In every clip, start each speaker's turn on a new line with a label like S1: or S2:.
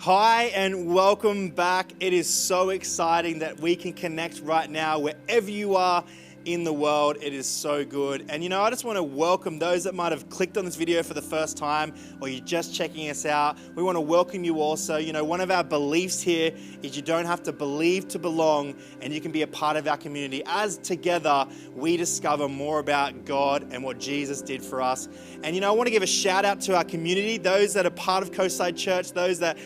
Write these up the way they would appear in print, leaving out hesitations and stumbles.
S1: Hi and welcome back. It is so exciting that we can connect right now wherever you are in the world. It is so good. And I just want to welcome those that might have clicked on this video for the first time or you're just checking us out. We want to welcome you also. One of our beliefs here is you don't have to believe to belong, and you can be a part of our community as together we discover more about God and what Jesus did for us. And I want to give a shout out to our community, those that are part of Coastside Church, those that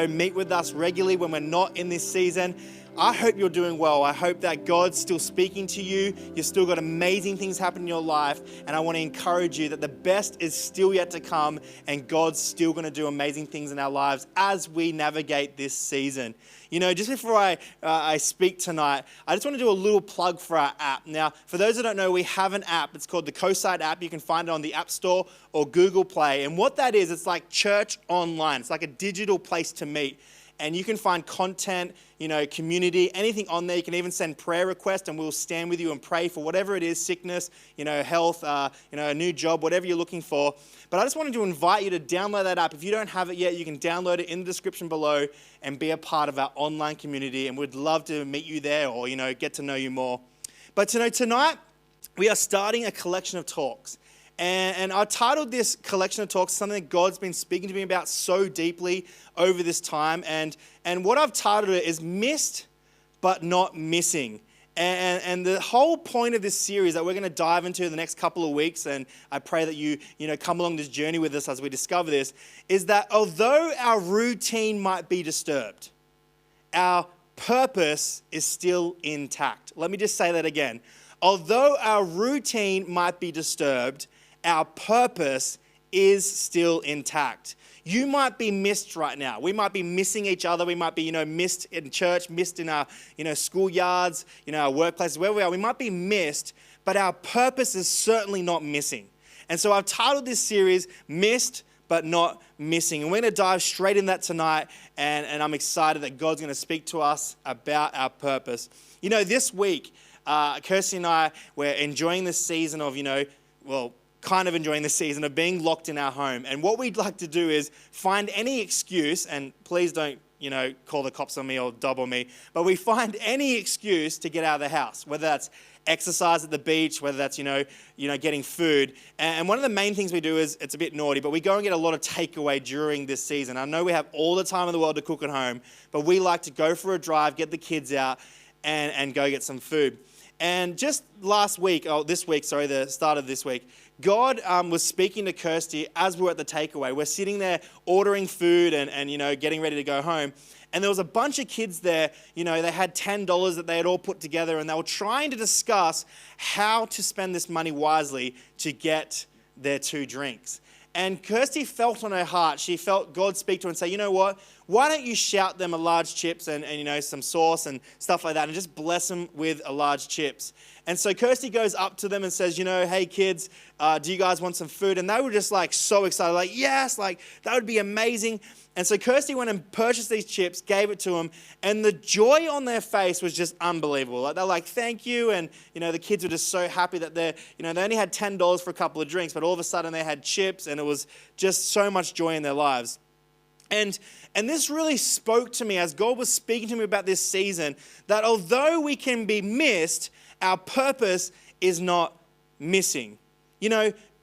S1: meet with us regularly when we're not in this season. I hope you're doing well. I hope that God's still speaking to you. You've still got amazing things happening in your life. And I want to encourage you that the best is still yet to come, and God's still going to do amazing things in our lives as we navigate this season. Just before I speak tonight, I just want to do a little plug for our app. Now, for those that don't know, we have an app. It's called the Coastside app. You can find it on the AppStore or GooglePlay. And what that is, it's like church online. It's like a digital place to meet. And you can find content, community, anything on there. You can even send prayer requests, and we'll stand with you and pray for whatever it is, sickness, health, a new job, whatever you're looking for. But I just wanted to invite you to download that app. If you don't have it yet, you can download it in the description below and be a part of our online community. And we'd love to meet you there or, get to know you more. But tonight, we are starting a collection of talks. And I titled this collection of talks something that God's been speaking to me about so deeply over this time. And what I've titled it is Missed But Not Missing. And the whole point of this series that we're going to dive into in the next couple of weeks, and I pray that you come along this journey with us as we discover this, is that although our routine might be disturbed, our purpose is still intact. Let me just say that again. Although our routine might be disturbed, our purpose is still intact. You might be missed right now. We might be missing each other. We might be, missed in church, missed in our, schoolyards, our workplaces, wherever we are. We might be missed, but our purpose is certainly not missing. And so I've titled this series, Missed But Not Missing. And we're going to dive straight in that tonight. And I'm excited that God's going to speak to us about our purpose. This week, Kirsty and I, we're enjoying this season of, kind of enjoying the season of being locked in our home. And what we'd like to do is find any excuse, and please don't, call the cops on me or double me, but we find any excuse to get out of the house, whether that's exercise at the beach, whether that's, getting food. And one of the main things we do is, it's a bit naughty, but we go and get a lot of takeaway during this season. I know we have all the time in the world to cook at home, but we like to go for a drive, get the kids out, and go get some food. And just the start of this week, God was speaking to Kirsty as we were at the takeaway. We're sitting there ordering food and getting ready to go home. And there was a bunch of kids there, they had $10 that they had all put together, and they were trying to discuss how to spend this money wisely to get their 2 drinks. And Kirsty felt on her heart, she felt God speak to her and say, you know what? Why don't you shout them a large chips and some sauce and stuff like that, and just bless them with a large chips. And so Kirsty goes up to them and says, hey kids, do you guys want some food? And they were just so excited, yes, that would be amazing. And so Kirsty went and purchased these chips, gave it to them, and the joy on their face was just unbelievable. They're like, thank you. And, the kids were just so happy that they only had $10 for a couple of drinks, but all of a sudden they had chips, and it was just so much joy in their lives. And this really spoke to me as God was speaking to me about this season, that although we can be missed, our purpose is not missing.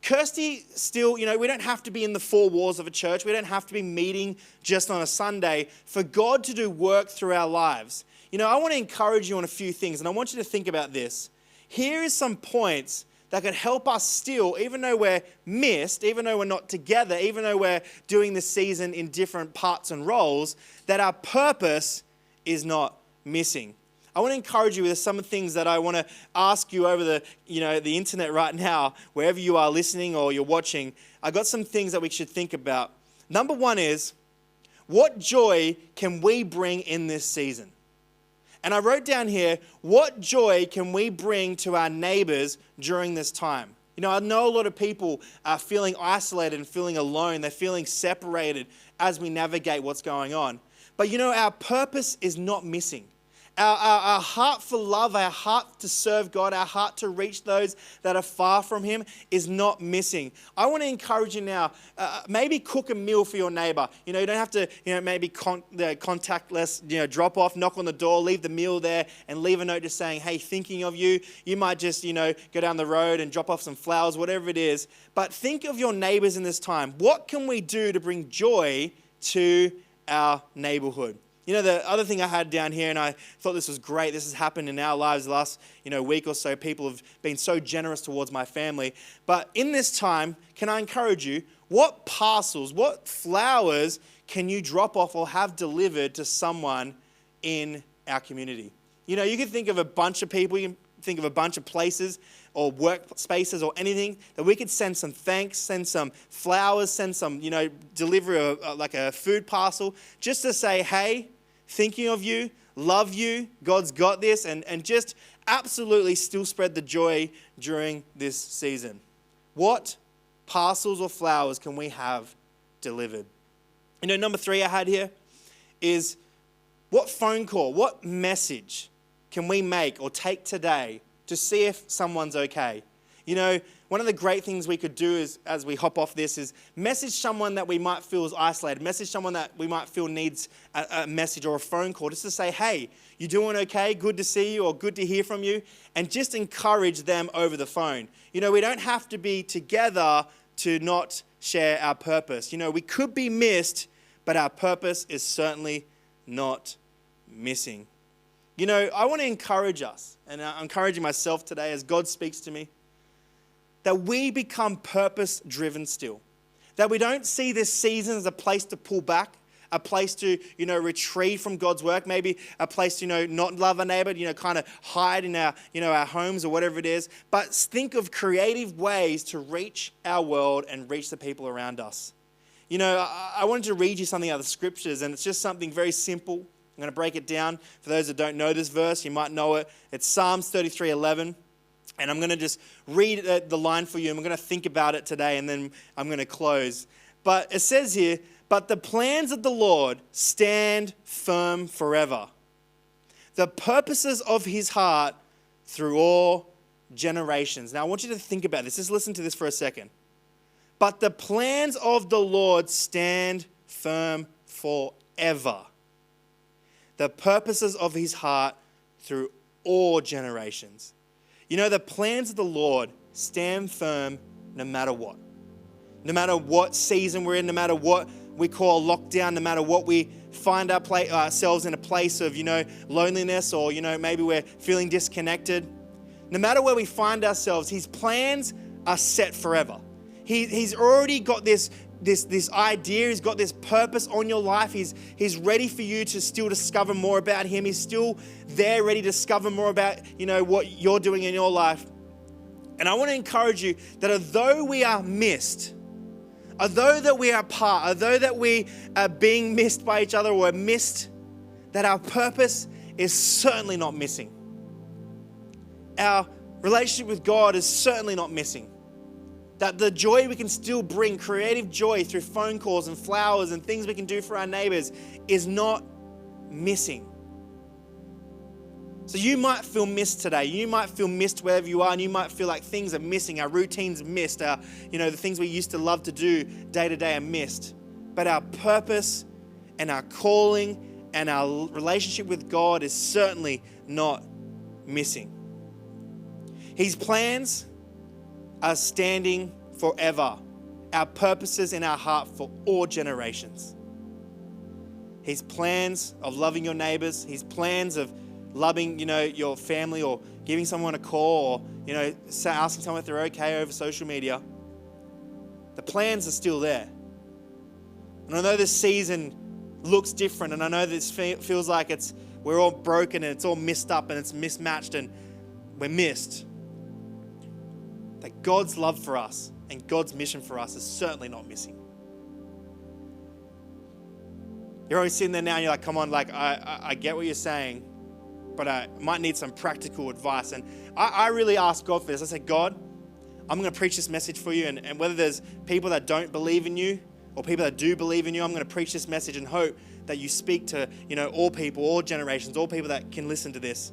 S1: Kirsty still, we don't have to be in the 4 walls of a church. We don't have to be meeting just on a Sunday for God to do work through our lives. I want to encourage you on a few things, and I want you to think about this. Here is some points that could help us still, even though we're missed, even though we're not together, even though we're doing this season in different parts and roles, that our purpose is not missing. I want to encourage you with some of the things that I want to ask you over the internet right now, wherever you are listening or you're watching. I got some things that we should think about. Number 1 is, what joy can we bring in this season? And I wrote down here, what joy can we bring to our neighbors during this time? I know a lot of people are feeling isolated and feeling alone. They're feeling separated as we navigate what's going on. But our purpose is not missing. Our heart for love, our heart to serve God, our heart to reach those that are far from Him is not missing. I want to encourage you now, maybe cook a meal for your neighbor. You don't have to, maybe contactless, drop off, knock on the door, leave the meal there and leave a note just saying, hey, thinking of you. You might just, go down the road and drop off some flowers, whatever it is. But think of your neighbors in this time. What can we do to bring joy to our neighborhood? The other thing I had down here, and I thought this was great, this has happened in our lives the last, week or so. People have been so generous towards my family. But in this time, can I encourage you, what parcels, what flowers can you drop off or have delivered to someone in our community? You can think of a bunch of people, you can think of a bunch of places or workspaces or anything that we could send some thanks, send some flowers, send some, deliver like a food parcel, just to say, hey, thinking of you, love you, God's got this, and just absolutely still spread the joy during this season. What parcels or flowers can we have delivered? Number 3 I had here is what phone call, what message can we make or take today to see if someone's okay? One of the great things we could do is, as we hop off this, is message someone that we might feel is isolated, message someone that we might feel needs a message or a phone call, just to say, hey, you doing okay? Good to see you or good to hear from you, and just encourage them over the phone. We don't have to be together to not share our purpose. We could be missed, but our purpose is certainly not missing. I want to encourage us, and I'm encouraging myself today as God speaks to me, that we become purpose-driven still. That we don't see this season as a place to pull back, a place to, retreat from God's work, maybe a place to, not love a neighbor, kind of hide in our, our homes or whatever it is. But think of creative ways to reach our world and reach the people around us. I wanted to read you something out of the scriptures, and it's just something very simple. I'm going to break it down. For those that don't know this verse, you might know it. It's Psalms 33:11. And I'm going to just read the line for you, and we're going to think about it today, and then I'm going to close. But it says here, but the plans of the Lord stand firm forever. The purposes of His heart through all generations. Now, I want you to think about this. Just listen to this for a second. But the plans of the Lord stand firm forever. The purposes of His heart through all generations. The plans of the Lord stand firm no matter what. No matter what season we're in, no matter what we call lockdown, no matter what we find ourselves in a place of, loneliness, or, maybe we're feeling disconnected. No matter where we find ourselves, His plans are set forever. He's already got this idea, He's got this purpose on your life. He's ready for you to still discover more about Him. He's still there ready to discover more about, what you're doing in your life. And I want to encourage you that although we are missed, although that we are apart, although that we are being missed by each other or missed, that our purpose is certainly not missing. Our relationship with God is certainly not missing. That the joy we can still bring, creative joy through phone calls and flowers and things we can do for our neighbors, is not missing. So you might feel missed today. You might feel missed wherever you are, and you might feel like things are missing. Our routines are missed. The things we used to love to do day to day are missed. But our purpose and our calling and our relationship with God is certainly not missing. His plans are standing forever. Our purposes in our heart for all generations. His plans of loving your neighbors, His plans of loving, your family, or giving someone a call, or, asking someone if they're okay over social media. The plans are still there. And I know this season looks different, and I know this feels like we're all broken and it's all messed up and it's mismatched and we're missed. That God's love for us and God's mission for us is certainly not missing. You're always sitting there now and you're like, come on, I get what you're saying, but I might need some practical advice. And I really asked God for this. I said, God, I'm going to preach this message for you. And whether there's people that don't believe in you, or people that do believe in you. I'm going to preach this message and hope that you speak to, all people, all generations, all people that can listen to this.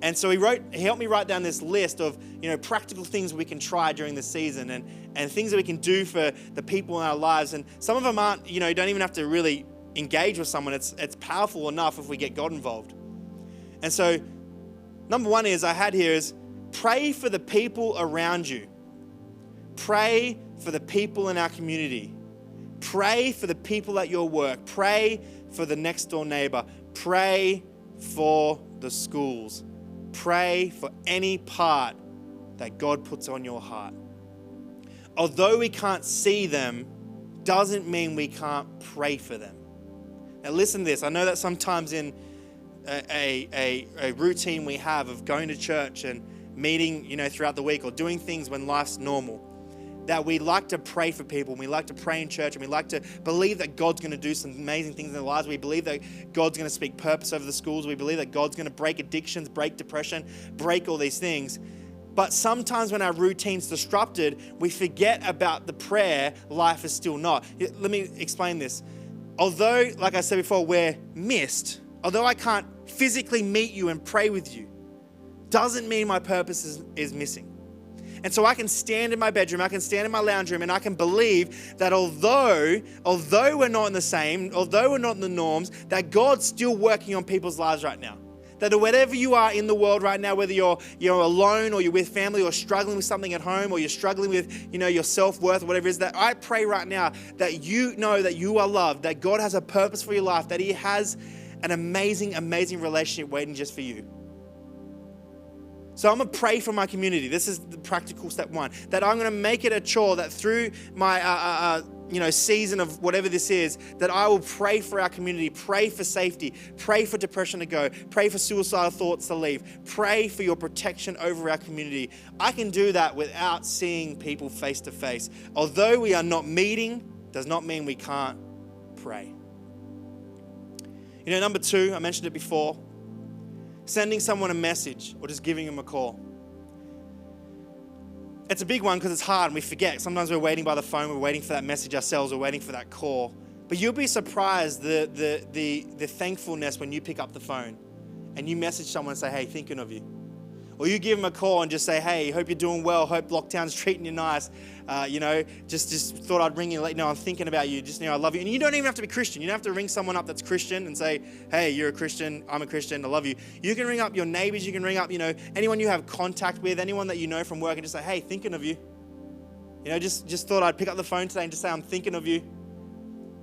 S1: And so he helped me write down this list of, practical things we can try during the season and things that we can do for the people in our lives. And some of them aren't, you don't even have to really engage with someone. It's powerful enough if we get God involved. And so number one is pray for the people around you. Pray for the people in our community. Pray for the people at your work. Pray for the next door neighbor. Pray for the schools. Pray for any part that God puts on your heart. Although we can't see them, doesn't mean we can't pray for them. Now listen to this. I know that sometimes in a routine we have of going to church and meeting, throughout the week or doing things when life's normal, that we like to pray for people, and we like to pray in church, and we like to believe that God's going to do some amazing things in their lives. We believe that God's going to speak purpose over the schools. We believe that God's going to break addictions, break depression, break all these things. But sometimes when our routine's disrupted, we forget about the prayer life is still not. Let me explain this. Although, like I said before, we're missed, although I can't physically meet you and pray with you, doesn't mean my purpose is missing. And so I can stand in my bedroom, I can stand in my lounge room, and I can believe that although we're not in the same, although we're not in the norms, that God's still working on people's lives right now. That wherever you are in the world right now, whether you're alone or you're with family or struggling with something at home or you're struggling with your self-worth or whatever it is, that I pray right now that you know that you are loved, that God has a purpose for your life, that He has an amazing, amazing relationship waiting just for you. So I'm going to pray for my community. This is the practical step one. That I'm going to make it a chore that through my season of whatever this is, that I will pray for our community, pray for safety, pray for depression to go, pray for suicidal thoughts to leave, pray for your protection over our community. I can do that without seeing people face to face. Although we are not meeting, does not mean we can't pray. Number two, I mentioned it before, sending someone a message or just giving them a call. It's a big one because it's hard and we forget. Sometimes we're waiting by the phone, we're waiting for that message ourselves, we're waiting for that call. But you'll be surprised the thankfulness when you pick up the phone and you message someone and say, hey, thinking of you. Or you give them a call and just say, hey, hope you're doing well, hope lockdown's treating you nice. Just thought I'd ring you and let you know I'm thinking about you. Just I love you. And you don't even have to be Christian. You don't have to ring someone up that's Christian and say, hey, you're a Christian, I'm a Christian, I love you. You can ring up your neighbors, you can ring up, anyone you have contact with, anyone that you know from work and just say, hey, thinking of you. Just thought I'd pick up the phone today and just say, I'm thinking of you.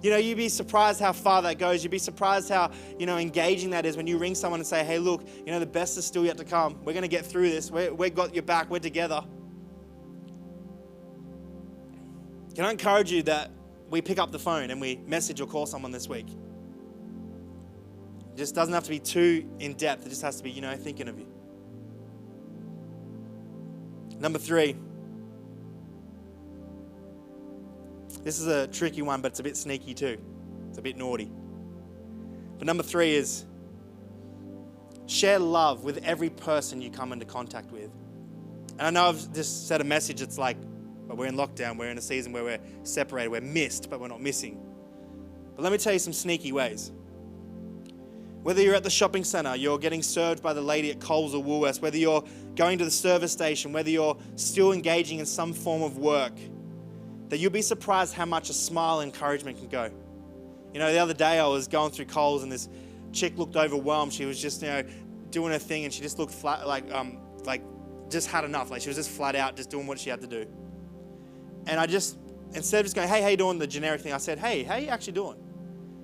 S1: You'd be surprised how far that goes. You'd be surprised how, engaging that is when you ring someone and say, hey, look, the best is still yet to come. We're going to get through this. We've got your back. We're together. Can I encourage you that we pick up the phone and we message or call someone this week? It just doesn't have to be too in-depth. It just has to be, thinking of you. Number three. This is a tricky one, but it's a bit sneaky too. It's a bit naughty. But number three is share love with every person you come into contact with. And I know I've just said a message, it's like, but we're in lockdown, we're in a season where we're separated, we're missed, but we're not missing. But let me tell you some sneaky ways. Whether you're at the shopping center, you're getting served by the lady at Coles or Woolworths, whether you're going to the service station, whether you're still engaging in some form of work, that you'll be surprised how much a smile and encouragement can go. The other day I was going through Coles and this chick looked overwhelmed. She was just, doing her thing and she just looked flat, like just had enough. Like she was just flat out, just doing what she had to do. And I just, instead of just going, hey, how you doing, the generic thing, I said, hey, how you actually doing?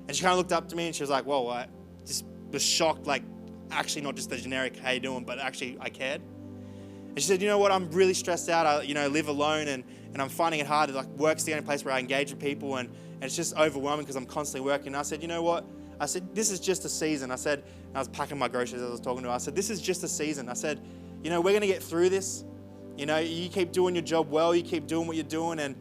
S1: And she kind of looked up to me and she was like, whoa, I just was shocked, like actually not just the generic, how you doing, but actually I cared. And she said, you know what, I'm really stressed out. I live alone and I'm finding it hard. Like work's the only place where I engage with people and it's just overwhelming because I'm constantly working. And I said, you know what? I said, this is just a season. I said, and I was packing my groceries as I was talking to her. I said, this is just a season. I said, we're going to get through this. You keep doing your job well. You keep doing what you're doing and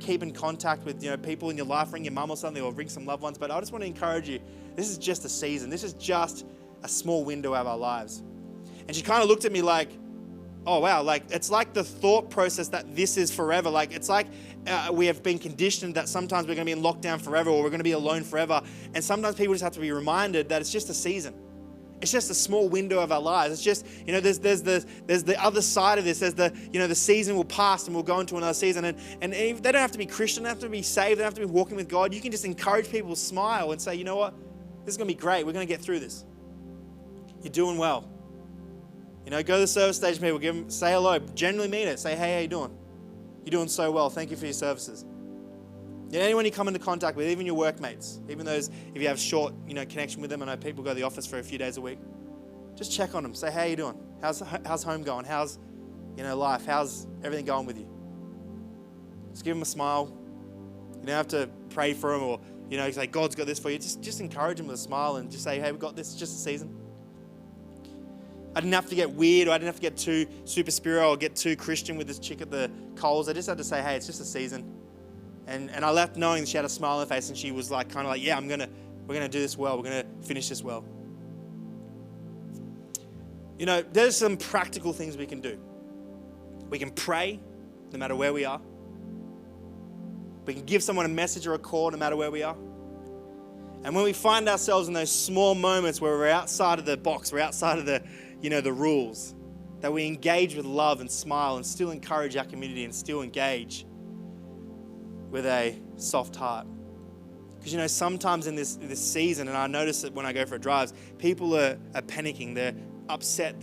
S1: keep in contact with, people in your life. Ring your mum or something or ring some loved ones. But I just want to encourage you. This is just a season. This is just a small window of our lives. And she kind of looked at me like, oh, wow, like it's like the thought process that this is forever. Like it's like we have been conditioned that sometimes we're going to be in lockdown forever, or we're going to be alone forever. And sometimes people just have to be reminded that it's just a season. It's just a small window of our lives. It's just, there's the other side of this. There's the season will pass and we'll go into another season. And they don't have to be Christian, they don't have to be saved, they don't have to be walking with God. You can just encourage people to smile and say, you know what? This is going to be great. We're going to get through this. You're doing well. Go to the service station, people, say hello, genuinely mean it. Say, hey, how you doing? You're doing so well. Thank you for your services. Anyone you come into contact with, even your workmates, even those, if you have short, connection with them. I know people go to the office for a few days a week. Just check on them. Say, how you doing? How's home going? How's, life? How's everything going with you? Just give them a smile. You don't have to pray for them or, say, God's got this for you. Just encourage them with a smile and just say, hey, we've got this. It's just a season. I didn't have to get weird, or I didn't have to get too super spiritual or get too Christian with this chick at the Coles. I just had to say, hey, it's just a season. And I left knowing she had a smile on her face, and she was like, yeah, we're gonna do this well. We're gonna finish this well. There's some practical things we can do. We can pray, no matter where we are. We can give someone a message or a call, no matter where we are. And when we find ourselves in those small moments where we're outside of the box, we're outside of the rules, that we engage with love and smile and still encourage our community and still engage with a soft heart. Because, sometimes in this season, and I notice it when I go for drives, people are panicking. They're upset.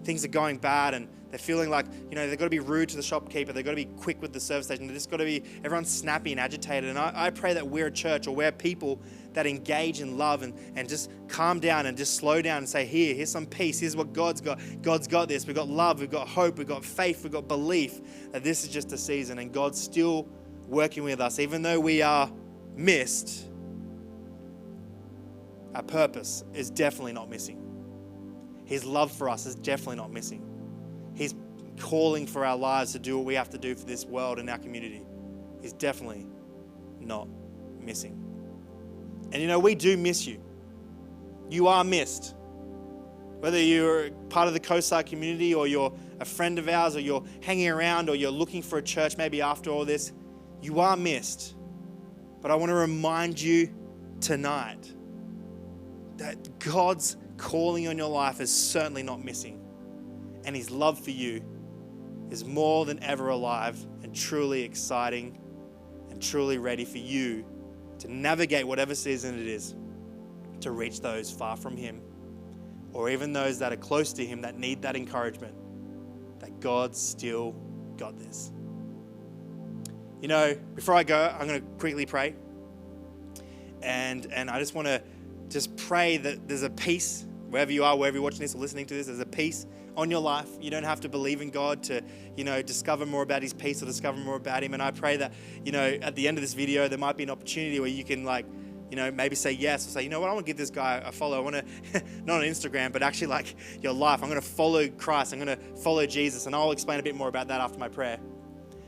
S1: Things are going bad, and they're feeling like, they've got to be rude to the shopkeeper. They've got to be quick with the service station. They've just got to be, everyone's snappy and agitated. And I pray that we're a church, or we're people that engage in love and just calm down and just slow down and say, here's some peace. Here's what God's got. God's got this. We've got love. We've got hope. We've got faith. We've got belief that this is just a season, and God's still working with us. Even though we are missed, our purpose is definitely not missing. His love for us is definitely not missing. His calling for our lives to do what we have to do for this world and our community is definitely not missing. And we do miss you. You are missed. Whether you're part of the Coastside community, or you're a friend of ours, or you're hanging around, or you're looking for a church maybe after all this, you are missed. But I want to remind you tonight that God's calling on your life is certainly not missing. And his love for you is more than ever alive and truly exciting and truly ready for you to navigate whatever season it is, to reach those far from him, or even those that are close to him that need that encouragement, that God's still got this. Before I go, I'm going to quickly pray. And I just want to pray that there's a peace, wherever you are, wherever you're watching this or listening to this, there's a peace on your life. You don't have to believe in God to, discover more about his peace or discover more about him. And I pray that, at the end of this video, there might be an opportunity where you can maybe say yes, or say, I want to give this guy a follow. I want to, not on Instagram, but actually your life. I'm going to follow Christ. I'm going to follow Jesus. And I'll explain a bit more about that after my prayer.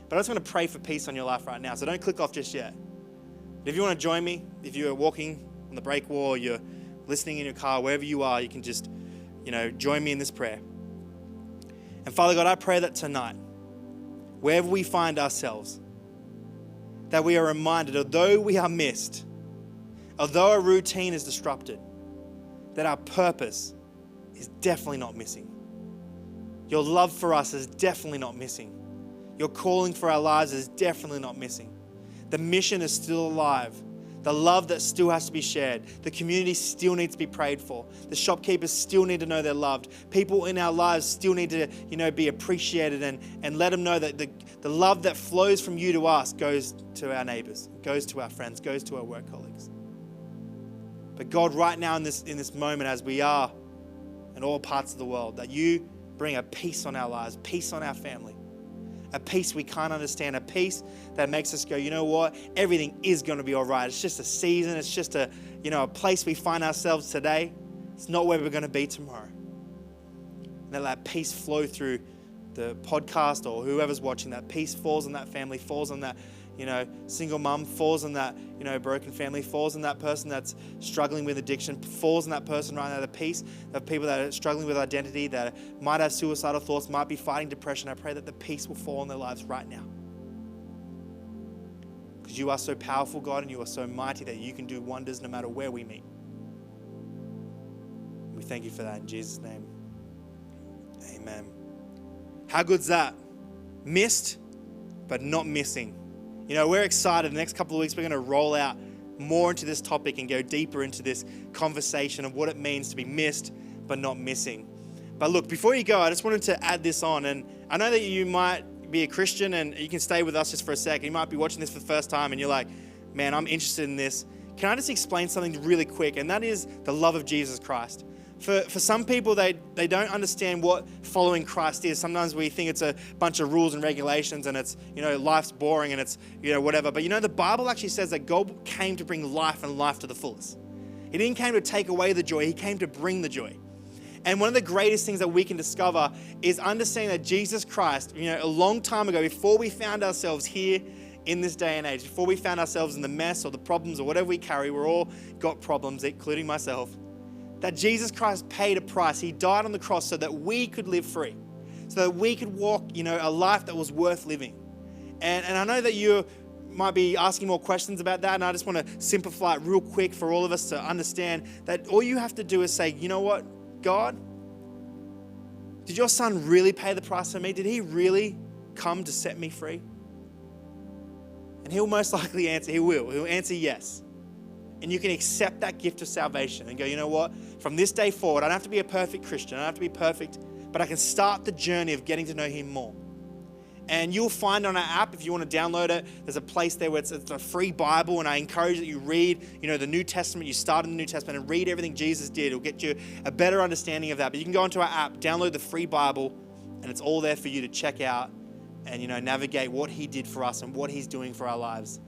S1: But I just want to pray for peace on your life right now. So don't click off just yet. But if you want to join me, if you're walking on the break wall, you're listening in your car, wherever you are, you can just, join me in this prayer. And Father God, I pray that tonight, wherever we find ourselves, that we are reminded, although we are missed, although our routine is disrupted, that our purpose is definitely not missing. Your love for us is definitely not missing. Your calling for our lives is definitely not missing. The mission is still alive. The love that still has to be shared. The community still needs to be prayed for. The shopkeepers still need to know they're loved. People in our lives still need to, be appreciated and let them know that the love that flows from you to us goes to our neighbors, goes to our friends, goes to our work colleagues. But God, right now in this moment, as we are in all parts of the world, that you bring a peace on our lives, peace on our family, a peace we can't understand, a peace that makes us go, you know what? Everything is going to be all right. It's just a season. It's just a place we find ourselves today. It's not where we're going to be tomorrow. And let that peace flow through the podcast or whoever's watching. That peace falls on that family, falls on that, single mum, falls on that, broken family, falls on that person that's struggling with addiction, falls on that person right now. The peace of people that are struggling with identity, that might have suicidal thoughts, might be fighting depression. I pray that the peace will fall on their lives right now. because you are so powerful, God, and you are so mighty that you can do wonders no matter where we meet. We thank you for that in Jesus' name. Amen. How good's that? Missed, but not missing. You know, we're excited. The next couple of weeks, we're going to roll out more into this topic and go deeper into this conversation of what it means to be missed, but not missing. But look, before you go, I just wanted to add this on. And I know that you might be a Christian and you can stay with us just for a second. You might be watching this for the first time and you're like, man, I'm interested in this. Can I just explain something really quick? And that is the love of Jesus Christ. For some people, they don't understand what following Christ is. Sometimes we think it's a bunch of rules and regulations and it's, life's boring and it's, whatever. But the Bible actually says that God came to bring life and life to the fullest. He didn't come to take away the joy. He came to bring the joy. And one of the greatest things that we can discover is understanding that Jesus Christ, a long time ago, before we found ourselves here in this day and age, before we found ourselves in the mess or the problems or whatever we carry, we're all got problems, including myself, that Jesus Christ paid a price. He died on the cross so that we could live free, so that we could walk, a life that was worth living. And I know that you might be asking more questions about that, and I just want to simplify it real quick for all of us to understand that all you have to do is say, you know what, God, did your son really pay the price for me? Did he really come to set me free? And he'll most likely answer, he'll answer yes. And you can accept that gift of salvation and go, you know what? From this day forward, I don't have to be a perfect Christian. I don't have to be perfect, but I can start the journey of getting to know him more. And you'll find on our app, if you want to download it, there's a place there where it's a free Bible, and I encourage that you read, the New Testament. You start in the New Testament and read everything Jesus did. It'll get you a better understanding of that. But you can go into our app, download the free Bible, and it's all there for you to check out and, navigate what he did for us and what he's doing for our lives.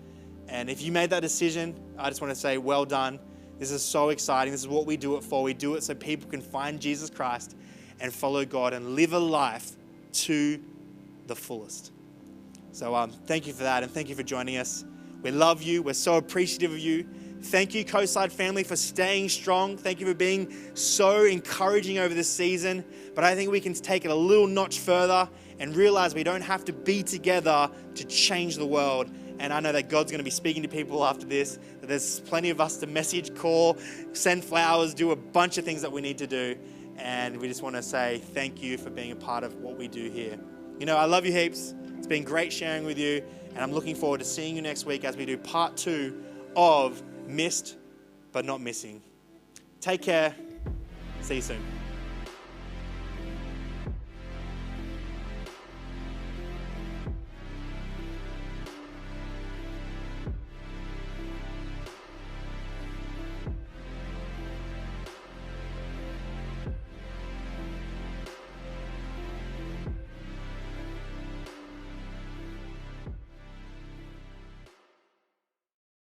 S1: And if you made that decision, I just want to say, well done. This is so exciting. This is what we do it for. We do it so people can find Jesus Christ and follow God and live a life to the fullest. So thank you for that, and thank you for joining us. We love you. We're so appreciative of you. Thank you, Coastside family, for staying strong. Thank you for being so encouraging over this season. But I think we can take it a little notch further and realize we don't have to be together to change the world. And I know that God's going to be speaking to people after this, that there's plenty of us to message, call, send flowers, do a bunch of things that we need to do. And we just want to say thank you for being a part of what we do here. I love you heaps. It's been great sharing with you. And I'm looking forward to seeing you next week as we do part 2 of Missed But Not Missing. Take care. See you soon.